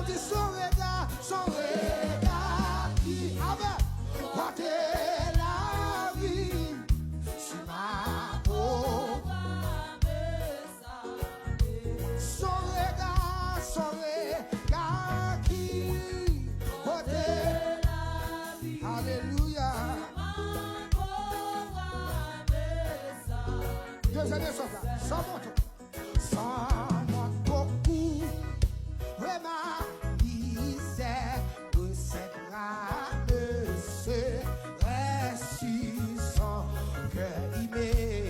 on dit son regard qui avait porté la vie sur ma peau. Son regard qui portait la vie. Alléluia. Deuxième chose là, sans montre. Sans montre beaucoup. Vraiment, misère, recevra le serait si son cœur il met.